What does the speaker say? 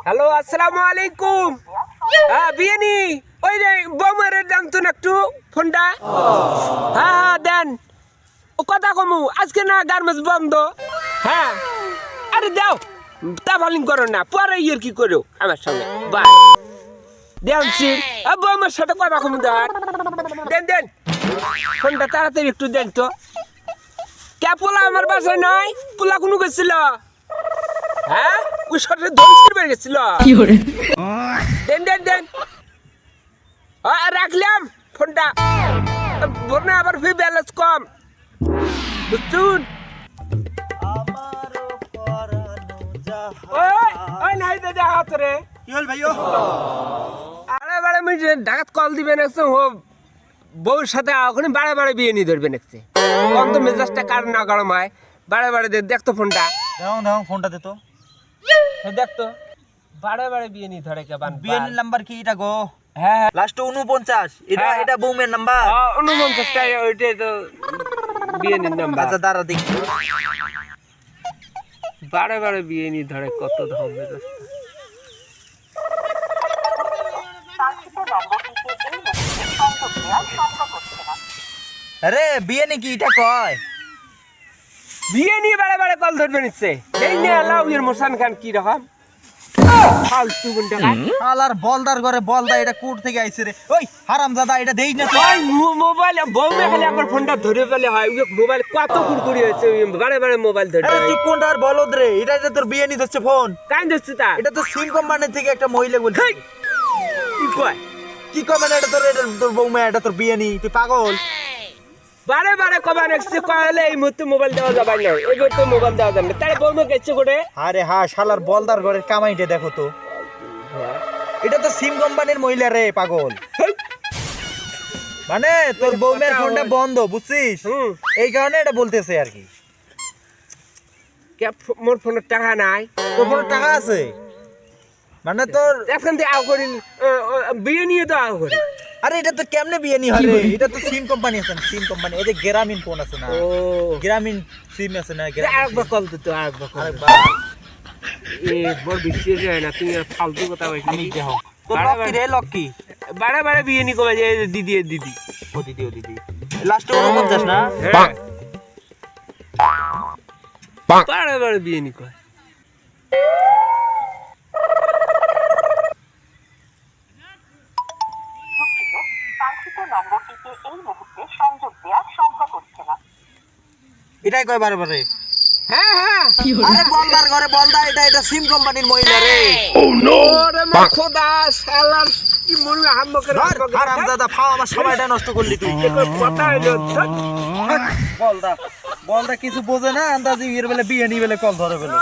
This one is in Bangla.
হ্যালো, আসসালামু আলাইকুম। হ্যাঁ বিয়ানি, ওই রে বৌমারে দেন তো না একটু ফোনটা। হ্যাঁ হ্যাঁ দেন, ও কথা কমু আজকে না গার্মেন্টস বন্ধ। হ্যাঁ আরে দাও, তা ভালিং করো না, পরে ইয়ের কি করো আমার সঙ্গে। বাই দেনছি, বৌমার সাথে কথা কমু দেন। দেন দেন ফোনটা তাড়াতাড়ি একটু দেন তো। কে পোলা আমার বাসায় নাই? পোলা কোনো গেছিল? হ্যাঁ ওই শরীরে ধ্বংস করে গেছিল। দেন দেন দেন, রাখলাম ফোনটা। বলনা আবার ফি ব্যালেন্স কম, বুঝছুন? ওই নাই দে দেখা তোরে। কি হল ভাইও? আরে বারে মিটে ঢাকাত কল দিবেন একটু, বউর সাথে ওখানে বারে বারে বিয়ে নিয়ে ধরবেন একটু। কম তো মেজাজটা কার না গরম হয়, বারে বারে দেখতো ফোনটা। দাও ফোনটা দে তো। দেখতো বারে বারে বিয়ে নিয়ে ধরে কে বান। বিএনএল নাম্বার কি এটা গো? হ্যাঁ হ্যাঁ লাস্ট 49 এটা হ্যাঁ। এটা বউমের নাম্বার। 49টা ওইটাই তো বিয়ে নিয়ে নাম্বার। আচ্ছা দাঁড়া দেখি। বারে বারে বিয়ে নিয়ে ধরে কত ধরনের মেজাজটা। আরে বিয়ে নাকি এটা কয়? বিয়ে নিয়ে বারে বারে কল ধরবে নিচ্ছে। এই নিয়ে আল্লাহ এর মোসান খান কি রকম ফালতু গুন্ডা খান। আলার বলদার ঘরে বলদা এটা কোট থেকে আইছে রে। ওই হারামজাদা এটা দেই না তো। ওই মোবাইল বউমে খালি একবার ফোনটা ধরে ফেলে হয়। ওই মোবাইল কত কুরকুরি হয়েছে, বারে বারে মোবাইল ধরে। আরে তুই কোনটার বলদ রে? এটা তোর বিয়ে নি হচ্ছে ফোন। কান ধরছে তা? এটা তো সিম কোম্পানি থেকে একটা মহিলা বলছে। হেই, কি কয়? কি কয় মানে এটা তোর বউমা এটা তোর বিয়ে নি? তুই পাগল? বারে বারে কবার এসছে কয়লে এই মুহূর্তে মোবাইল দেওয়া যাবে না, এই মুহূর্তে মোবাইল দেওয়া যাবে না। তাই বউমে গেছে করে। আরে হ্যাঁ শালার বলদার ঘরের কামাইটা দেখো তো। এটা তো সিম কোম্পানির মহিলা রে পাগল। হেই, মানে তোর বউমের ফোনটা বন্ধ বুঝছিস? হুম। এই কারণে এটা বলতেছে আর কি। কে মোর ফোনের টাকা নাই? তোর ফোনে টাকা আছে মানে তোর? এখন দিয়ে আও করি, বিয়ে নিয়ে তো আও করি। আরে এটা তো কেমনে বিয়ে নি হয় রে? এটা তো সিম কোম্পানি আছে, সিম কোম্পানি। এই যে গ্রামীণ ফোন আছে না, ও গ্রামীণ সিম আছে না, আরেকবার কল দিত, আরেকবার কল। আরেকবার এ বড় বিশ্বাস হয় না, তুমি আর ফালতু কথা বলছো। আমি দেখো তোর লক্কি রে লক্কি। বারে বারে বিয়ে নি কবে যে দিদি দিদি। ও দিদি লাস্টে 49 না? হ্যাঁ বারে বারে বিয়ে নি কয়। এটাই কয় বারে বারে। হ্যাঁ হ্যাঁ আরে বলদার ঘরে বলদা এটা সিম কোম্পানির মহিলা রে। ওরে মা খোদা শালার কি মনে হাম্মকের হারামজাদা ফাও আমার সময়টা নষ্ট করলি তুই। কথা হইলো বলদা কিছু বোঝে না, আন্দাজি এর বেলে বিয়ে নি বেলে কল ধরে বেলে।